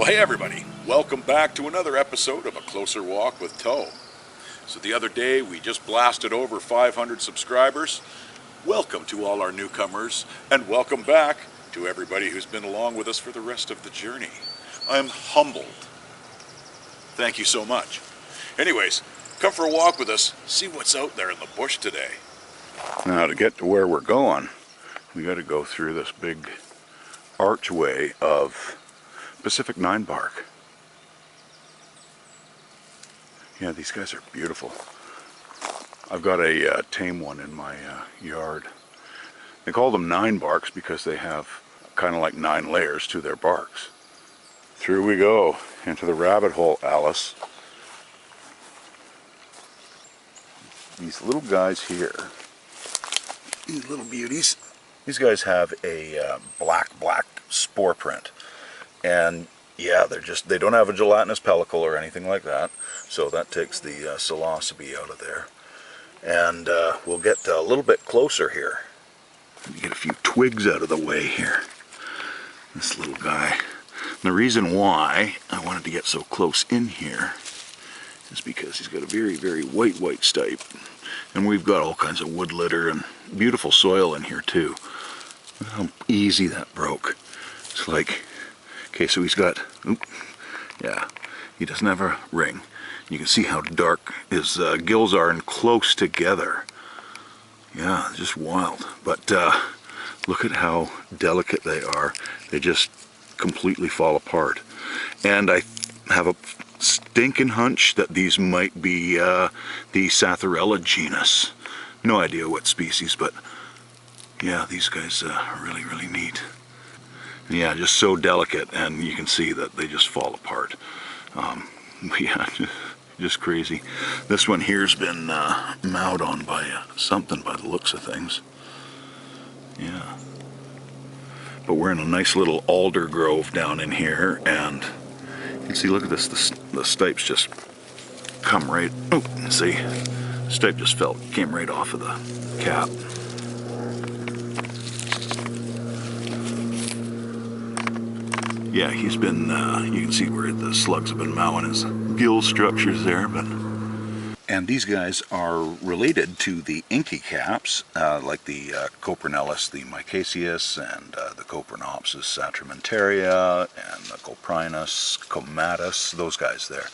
Well, hey everybody, welcome back to another episode of A Closer Walk with Toe. So the other day we just blasted over 500 subscribers. Welcome to all our newcomers, and welcome back to everybody who's been along with us for the rest of the journey. I'm humbled. Thank you so much. Anyways, come for a walk with us, see what's out there in the bush today. Now to get to where we're going, we got to go through this big archway of Pacific 9 bark. Yeah, these guys are beautiful. I've got a tame one in my yard. They call them 9 barks because they have kind of like 9 layers to their barks. Through we go into the rabbit hole, Alice. These little guys here, these little beauties, these guys have a black spore print. And yeah, they don't have a gelatinous pellicle or anything like that, so that takes the psilocybe out of there. And we'll get a little bit closer here. Let me get a few twigs out of the way here. This little guy. And the reason why I wanted to get so close in here is because he's got a very white stipe. And we've got all kinds of wood litter and beautiful soil in here too. Look how easy that broke. It's like, okay, so he's got, yeah, he doesn't have a ring. You can see how dark his gills are and close together. Yeah, just wild. But look at how delicate they are. They just completely fall apart. And I have a stinking hunch that these might be the Satharella genus. No idea what species, but yeah, these guys are really neat. Yeah, just so delicate, and you can see that they just fall apart. Yeah, just crazy. This one here's been mowed on by something by the looks of things. Yeah. But we're in a nice little alder grove down in here, and you can see, look at this, the stipes just come right, see, the stipe just came right off of the cap. Yeah, he's been, you can see where the slugs have been mowing his gill structures there, but... And these guys are related to the inky caps, like the Coprinellus, the Mycaceus, and the Coprinopsis satramentaria, and the Coprinus comatus, those guys there.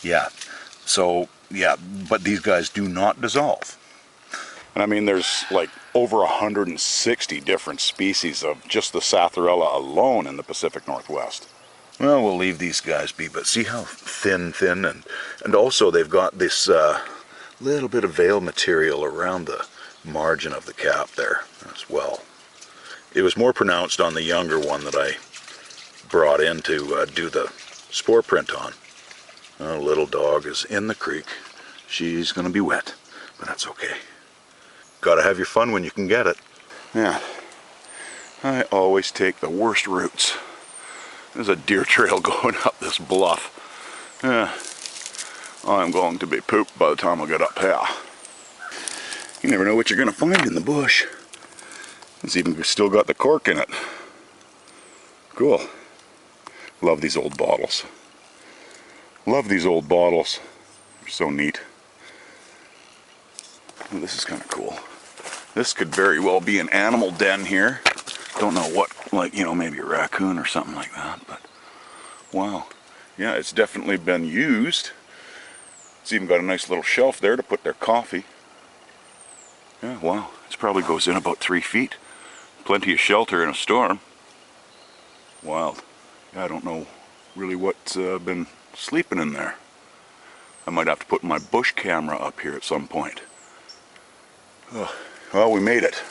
Yeah, so, yeah, but these guys do not dissolve. And I mean, there's like over 160 different species of just the Satharella alone in the Pacific Northwest. Well, we'll leave these guys be, but see how thin, and also they've got this little bit of veil material around the margin of the cap there as well. It was more pronounced on the younger one that I brought in to do the spore print on. Little dog is in the creek. She's going to be wet, but that's okay. Gotta have your fun when you can get it. Yeah, I always take the worst routes. There's a deer trail going up this bluff. Yeah, I'm going to be pooped by the time I get up here. You never know what you're gonna find in the bush. It's even still got the cork in it. Cool. Love these old bottles. Love these old bottles. They're so neat. Oh, this is kind of cool. This could very well be an animal den here. Don't know what, like, you know, maybe a raccoon or something like that, but wow. Yeah, it's definitely been used. It's even got a nice little shelf there to put their coffee. Yeah, wow. This probably goes in about 3 feet. Plenty of shelter in a storm. Wild. Yeah, I don't know really what's been sleeping in there. I might have to put my bush camera up here at some point. Oh, well, we made it.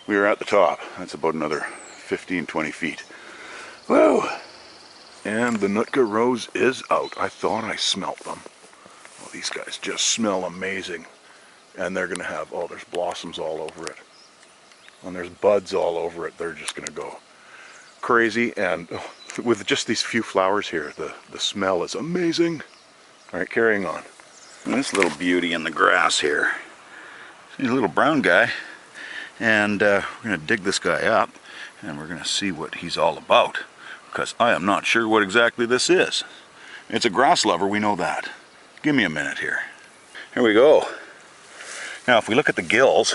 We are at the top. That's about another 15-20 feet. Whoa! And the Nootka Rose is out. I thought I smelt them. Well, these guys just smell amazing. And they're going to have, oh, there's blossoms all over it. And there's buds all over it. They're just going to go crazy. And with just these few flowers here, the smell is amazing. All right, carrying on. And this little beauty in the grass here. He's a little brown guy, and we're going to dig this guy up, and we're going to see what he's all about. because I am not sure what exactly this is. It's a grass lover, we know that. Give me a minute here. Here we go. Now if we look at the gills,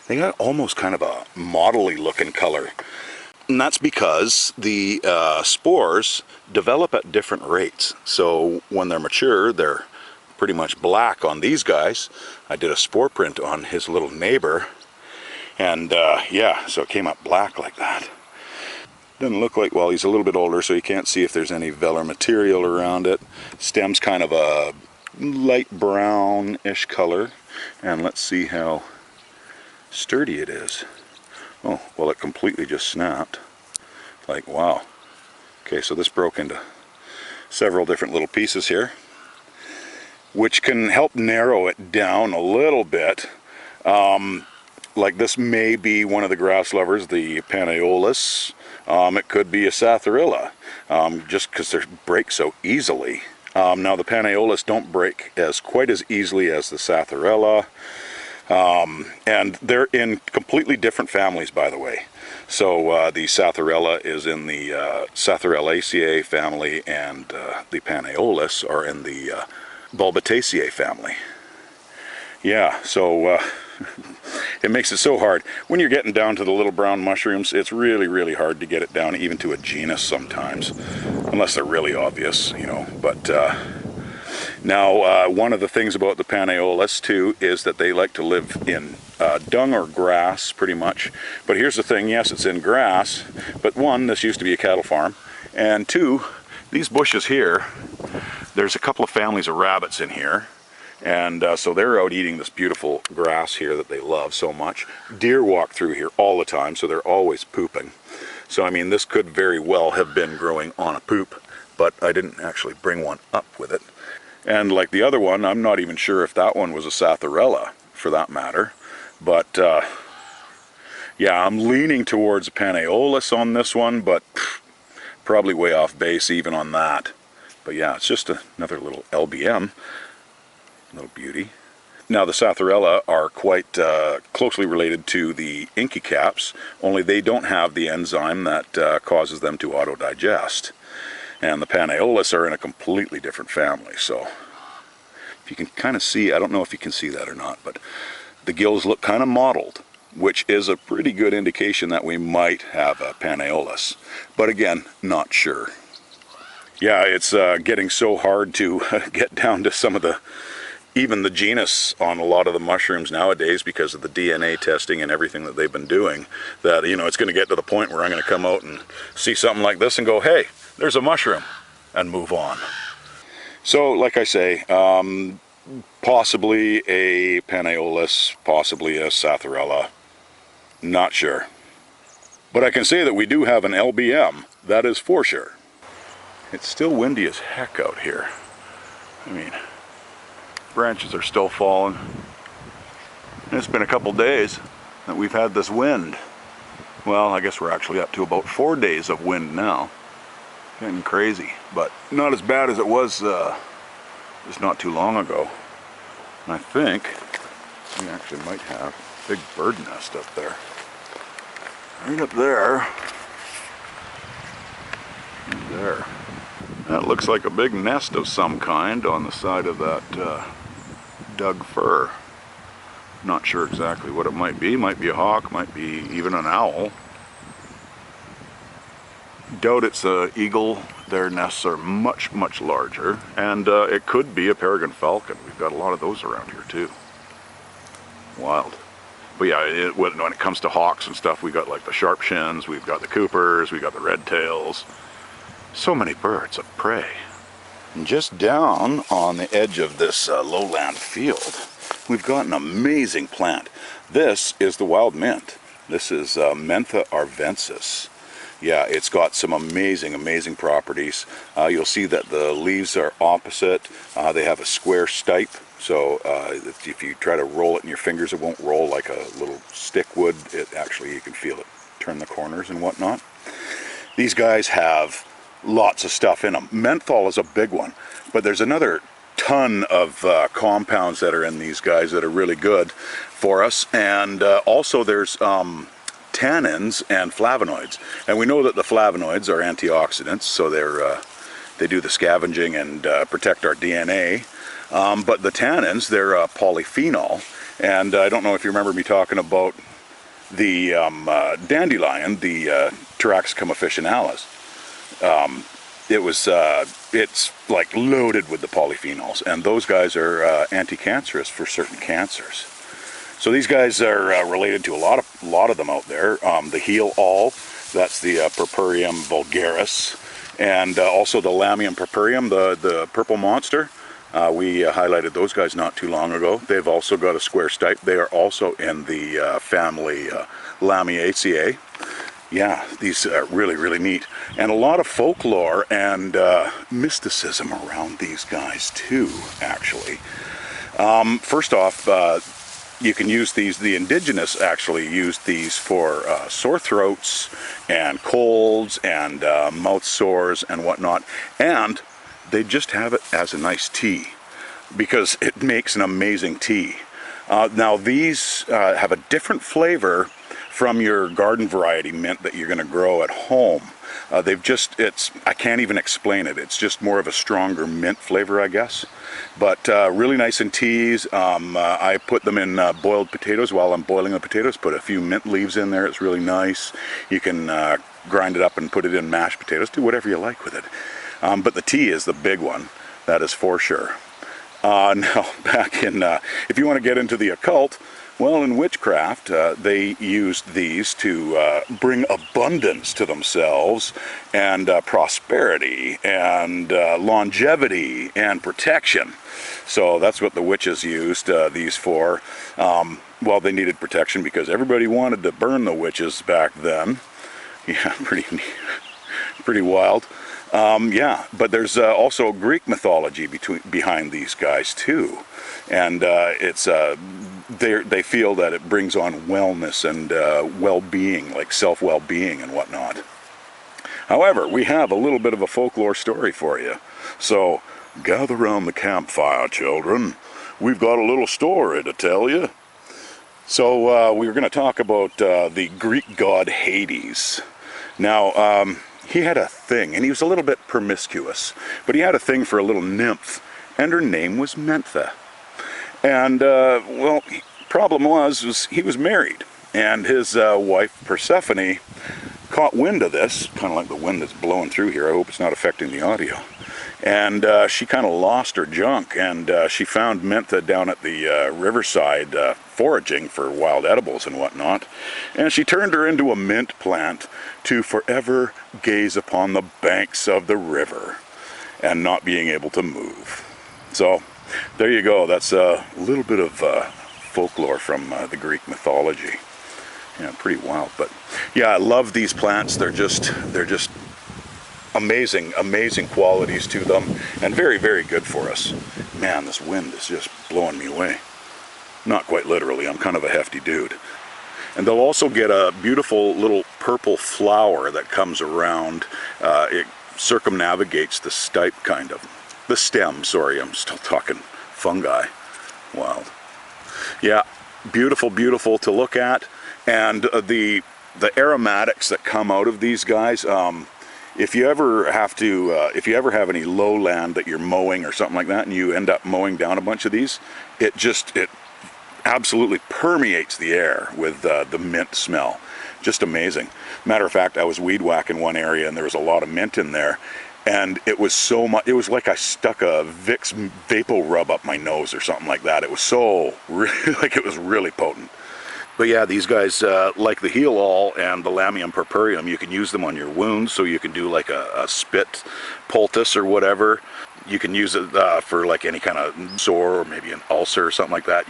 they got almost kind of a mottly looking color. And that's because the spores develop at different rates. So when they're mature, they're pretty much black on these guys. I did a spore print on his little neighbor, and yeah, so it came up black like that. Doesn't look like, well, he's a little bit older, so you can't see if there's any velar material around it. Stem's kind of a light brown-ish color, and let's see how sturdy it is. Oh, well, it completely just snapped. Like, wow. Okay, so this broke into several different little pieces here, which can help narrow it down a little bit. Like this may be one of the grass lovers, the Panaeolus. It could be a Satharilla, just because they break so easily. Now the Panaeolus don't break quite as easily as the Satharilla. And they're in completely different families, by the way. So the Satharilla is in the Satharillaceae family, and the Panaeolus are in the Bulbitaceae family. Yeah, so it makes it so hard. When you're getting down to the little brown mushrooms, it's really, really hard to get it down even to a genus sometimes, unless they're really obvious, you know. But now, one of the things about the Panaeolus, too, is that they like to live in dung or grass, pretty much. But here's the thing, yes, it's in grass, but one, this used to be a cattle farm, and two, these bushes here, there's a couple of families of rabbits in here, and so they're out eating this beautiful grass here that they love so much. Deer walk through here all the time, so they're always pooping. So, I mean, this could very well have been growing on a poop, but I didn't actually bring one up with it. And like the other one, I'm not even sure if that one was a Satharilla, for that matter. But, yeah, I'm leaning towards a Panaeolus on this one, but probably way off base even on that. But yeah, it's just another little LBM, little beauty. Now the Satharilla are quite closely related to the inky caps, only they don't have the enzyme that causes them to auto-digest. And the Panaeolus are in a completely different family. So if you can kind of see, I don't know if you can see that or not, but the gills look kind of mottled, which is a pretty good indication that we might have a Panaeolus. But again, not sure. Yeah, it's getting so hard to get down to some of the, even the genus on a lot of the mushrooms nowadays because of the DNA testing and everything that they've been doing, that, you know, it's going to get to the point where I'm going to come out and see something like this and go, hey, there's a mushroom, and move on. So, like I say, possibly a Panaeolus, possibly a Satharilla, not sure. But I can say that we do have an LBM, that is for sure. It's still windy as heck out here. I mean, branches are still falling. And it's been a couple days that we've had this wind. Well, I guess we're actually up to about 4 days of wind now. Getting crazy, but not as bad as it was just not too long ago. And I think we actually might have a big bird nest up there. Right up there. Right there. That looks like a big nest of some kind on the side of that dug fir. Not sure exactly what it might be. Might be a hawk, might be even an owl. Doubt it's an eagle. Their nests are much, much larger, and it could be a peregrine falcon. We've got a lot of those around here too. Wild. But yeah, when it comes to hawks and stuff, we got like the sharp shins, we've got the coopers, we've got the red tails. So many birds of prey. And just down on the edge of this lowland field, we've got an amazing plant. This is the wild mint. This is Mentha arvensis. Yeah, it's got some amazing, amazing properties. You'll see that the leaves are opposite. They have a square stipe, so if you try to roll it in your fingers, it won't roll like a little stick would. It actually, you can feel it turn the corners and whatnot. These guys have lots of stuff in them. Menthol is a big one, but there's another ton of compounds that are in these guys that are really good for us. And also there's tannins and flavonoids. And we know that the flavonoids are antioxidants, so they do the scavenging and protect our DNA. But the tannins, they're polyphenol. And I don't know if you remember me talking about the dandelion, the Taraxacum officinalis. It's like loaded with the polyphenols, and those guys are anti-cancerous for certain cancers. So these guys are related to a lot of them out there. The heel all, that's the Purpureum vulgaris, and also the Lamium purpureum, the purple monster. We highlighted those guys not too long ago. They've also got a square stipe. They are also in the family Lamiaceae. Yeah, these are really, really neat. And a lot of folklore and mysticism around these guys too, actually. First off, you can use these, the indigenous actually used these for sore throats and colds and mouth sores and whatnot. And they just have it as a nice tea because it makes an amazing tea. Now these have a different flavor from your garden variety mint that you're going to grow at home. I can't even explain it. It's just more of a stronger mint flavor, I guess. But really nice in teas. I put them in boiled potatoes while I'm boiling the potatoes. Put a few mint leaves in there. It's really nice. You can grind it up and put it in mashed potatoes. Do whatever you like with it. But the tea is the big one. That is for sure. Now, back in, if you want to get into the occult, well, in witchcraft, they used these to bring abundance to themselves, and prosperity, and longevity, and protection. So that's what the witches used these for. Well, they needed protection because everybody wanted to burn the witches back then. Yeah, pretty wild. Yeah, but there's also Greek mythology behind these guys too, and they feel that it brings on wellness and well-being, like self-well-being and whatnot. However, we have a little bit of a folklore story for you, so gather around the campfire, children. We've got a little story to tell you. So we were going to talk about the Greek god Hades. Now, he had a thing, and he was a little bit promiscuous, but he had a thing for a little nymph, and her name was Mentha. And, well, problem was he was married, and his wife, Persephone, caught wind of this, kind of like the wind that's blowing through here. I hope it's not affecting the audio. And she kind of lost her junk, and she found Mentha down at the riverside foraging for wild edibles and whatnot. And she turned her into a mint plant to forever gaze upon the banks of the river and not being able to move. So there you go. That's a little bit of folklore from the Greek mythology. Yeah, pretty wild. But yeah, I love these plants. They're just amazing qualities to them, and very, very good for us. Man, this wind is just blowing me away. Not quite literally, I'm kind of a hefty dude. And they'll also get a beautiful little purple flower that comes around. It circumnavigates the stipe, kind of. The stem, sorry, I'm still talking fungi. Wild. Yeah, beautiful, beautiful to look at. And the aromatics that come out of these guys, if you ever have any lowland that you're mowing or something like that, and you end up mowing down a bunch of these, it absolutely permeates the air with the mint smell. Just amazing. Matter of fact, I was weed whacking one area, and there was a lot of mint in there, and it was so much. It was like I stuck a Vicks Vapor Rub up my nose or something like that. It was so like it was really potent. But yeah, these guys, like the heel all and the Lamium purpureum, you can use them on your wounds, so you can do like a spit poultice or whatever. You can use it for like any kind of sore or maybe an ulcer or something like that.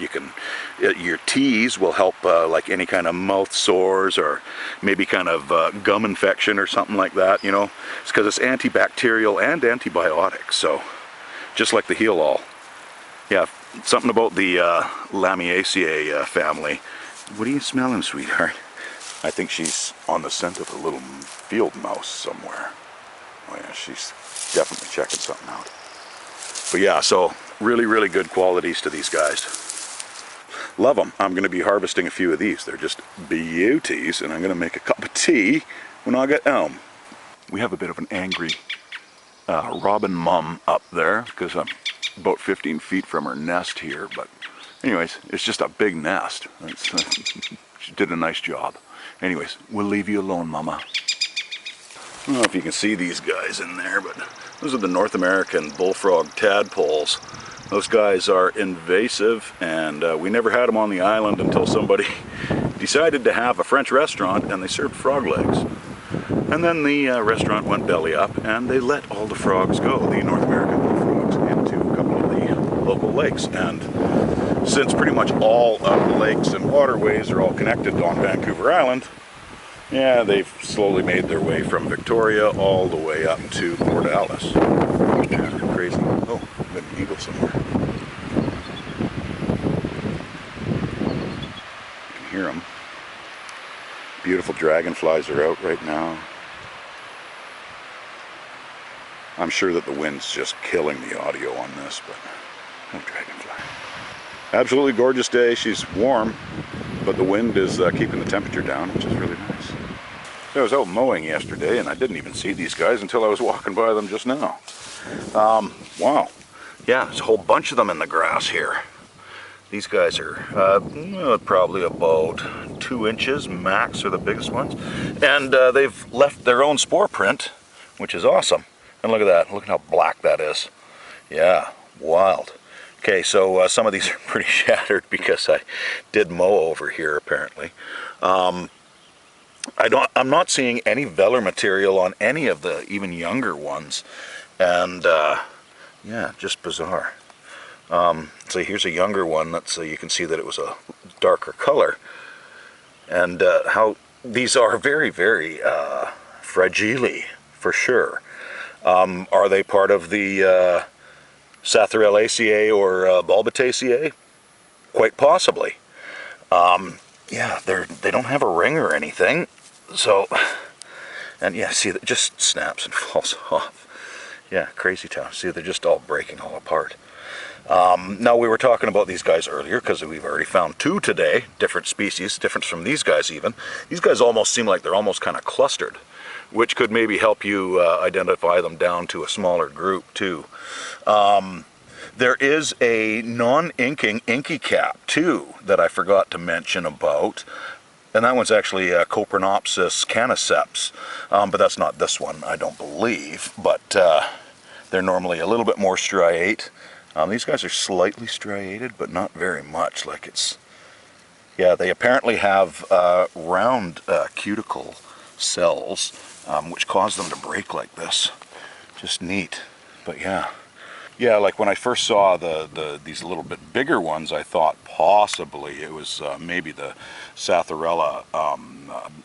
Your teas will help like any kind of mouth sores or maybe kind of gum infection or something like that, you know. It's because it's antibacterial and antibiotic, so just like the heel all. Yeah, something about the Lamiaceae family. What are you smelling, sweetheart? I think she's on the scent of a little field mouse somewhere. Oh yeah, she's definitely checking something out. But yeah, so really, really good qualities to these guys. Love them. I'm going to be harvesting a few of these. They're just beauties, and I'm going to make a cup of tea when I get home. We have a bit of an angry robin mum up there because I'm about 15 feet from her nest here, but anyways, it's just a big nest. She did a nice job. Anyways, we'll leave you alone, Mama. I don't know if you can see these guys in there, but those are the North American bullfrog tadpoles. Those guys are invasive, and we never had them on the island until somebody decided to have a French restaurant and they served frog legs. And then the restaurant went belly up and they let all the frogs go, the North American bullfrogs, into a couple of the local lakes. And since pretty much all of the lakes and waterways are all connected on Vancouver Island, yeah, they've slowly made their way from Victoria all the way up to Port Alice. Crazy. Oh, I've got an eagle somewhere. You can hear them. Beautiful dragonflies are out right now. I'm sure that the wind's just killing the audio on this, but no dragonfly. Absolutely gorgeous day. She's warm, but the wind is keeping the temperature down, which is really nice. So I was out mowing yesterday, and I didn't even see these guys until I was walking by them just now. Wow. Yeah, there's a whole bunch of them in the grass here. These guys are probably about 2 inches max, are the biggest ones. And they've left their own spore print, which is awesome. And look at that. Look at how black that is. Yeah, wild. Okay, so some of these are pretty shattered because I did mow over here apparently. I'm not seeing any velar material on any of the even younger ones, and yeah, just bizarre. So here's a younger one that's you can see that it was a darker color, and how these are very, very fragile for sure. Are they part of the Sathraceae or Bulbitaceae? Quite possibly. Yeah, they don't have a ring or anything, so, and yeah, see, it just snaps and falls off. Yeah, crazy town. See, they're just all breaking all apart. Now, we were talking about these guys earlier because we've already found 2 today, different species, different from these guys even. These guys almost seem like they're almost kind of clustered, which could maybe help you identify them down to a smaller group too. There is a non-inking inky cap too that I forgot to mention about, and that one's actually Coprinopsis caniceps, but that's not this one, I don't believe, but they're normally a little bit more striate. These guys are slightly striated, but not very much. Like it's, yeah, they apparently have round cuticle cells, which cause them to break like this. Just neat, but yeah. Yeah, like when I first saw these little bit bigger ones, I thought possibly it was maybe the Satharella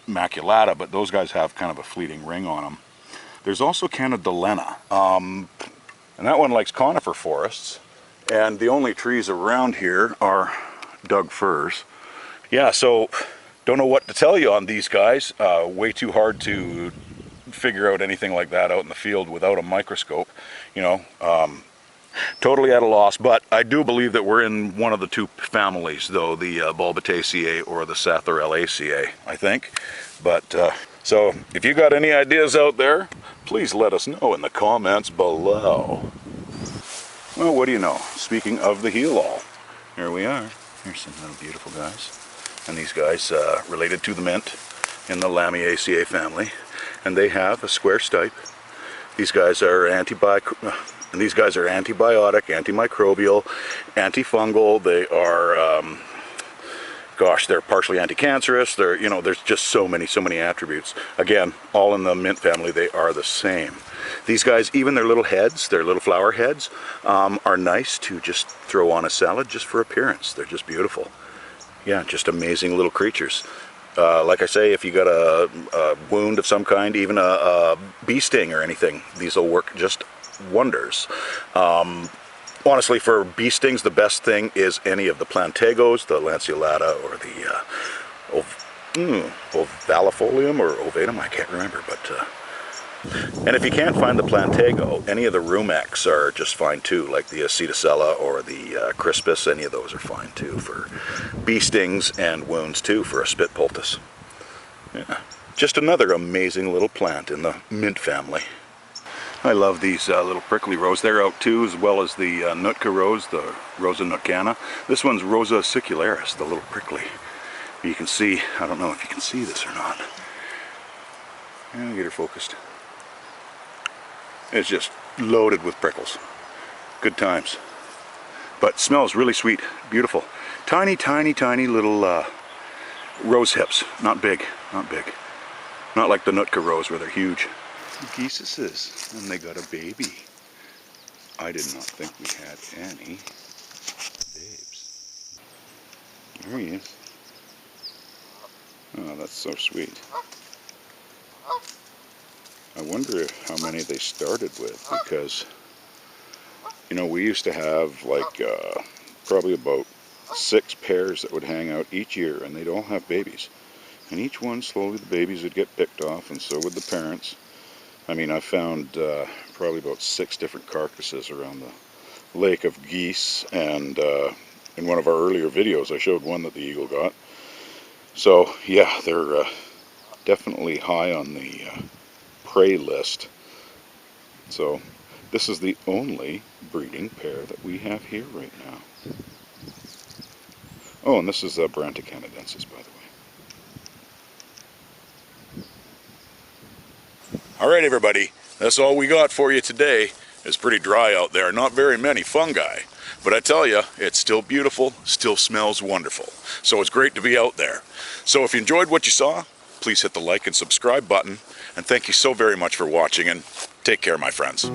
maculata, but those guys have kind of a fleeting ring on them. There's also Canadolena, and that one likes conifer forests, and the only trees around here are Doug firs. Yeah, so don't know what to tell you on these guys. Way too hard to figure out anything like that out in the field without a microscope, you know. Totally at a loss, but I do believe that we're in one of the 2 families, though, the Bulbitaceae or the Sathraceae, I think. But, so, if you got any ideas out there, please let us know in the comments below. Well, what do you know? Speaking of the heel-all, here we are. Here's some little beautiful guys. And these guys related to the mint in the Lamiaceae family. And they have a square stipe. These guys are antibiotic, antimicrobial, antifungal. They are, gosh, they're partially anti-cancerous. They're, you know, there's just so many attributes. Again, all in the mint family, they are the same. These guys, even their little heads, their little flower heads, are nice to just throw on a salad just for appearance. They're just beautiful. Yeah, just amazing little creatures. Like I say, if you got a wound of some kind, even a bee sting or anything, these will work just wonders. Honestly, for bee stings, the best thing is any of the Plantagos, the Lanceolata, or the Ovalifolium or Ovatum, I can't remember, but And if you can't find the Plantago, any of the Rumex are just fine too, like the Aceticella or the Crispus. Any of those are fine too for bee stings and wounds too for a spit poultice. Yeah, just another amazing little plant in the mint family. I love these little prickly rose. They're out too, as well as the Nootka rose, the Rosa nutkana. This one's Rosa sicularis, the little prickly. You can see, I don't know if you can see this or not. Let me get her focused. It's just loaded with prickles. Good times. But smells really sweet, beautiful. Tiny, tiny, tiny little rose hips. Not big, not big. Not like the Nootka rose where they're huge. Geesuses, and they got a baby. I did not think we had any babes. There he is. Oh, that's so sweet. I wonder how many they started with, because, you know, we used to have like probably about 6 pairs that would hang out each year, and they'd all have babies. And each one, slowly the babies would get picked off, and so would the parents. I mean, I found probably about 6 different carcasses around the lake of geese, and in one of our earlier videos I showed one that the eagle got. So yeah, they're definitely high on the prey list. So this is the only breeding pair that we have here right now. Oh, and this is Branta canadensis, by the way. Alright everybody, that's all we got for you today. It's pretty dry out there, not very many fungi. But I tell you, it's still beautiful, still smells wonderful. So it's great to be out there. So if you enjoyed what you saw, please hit the like and subscribe button. And thank you so very much for watching, and take care, my friends.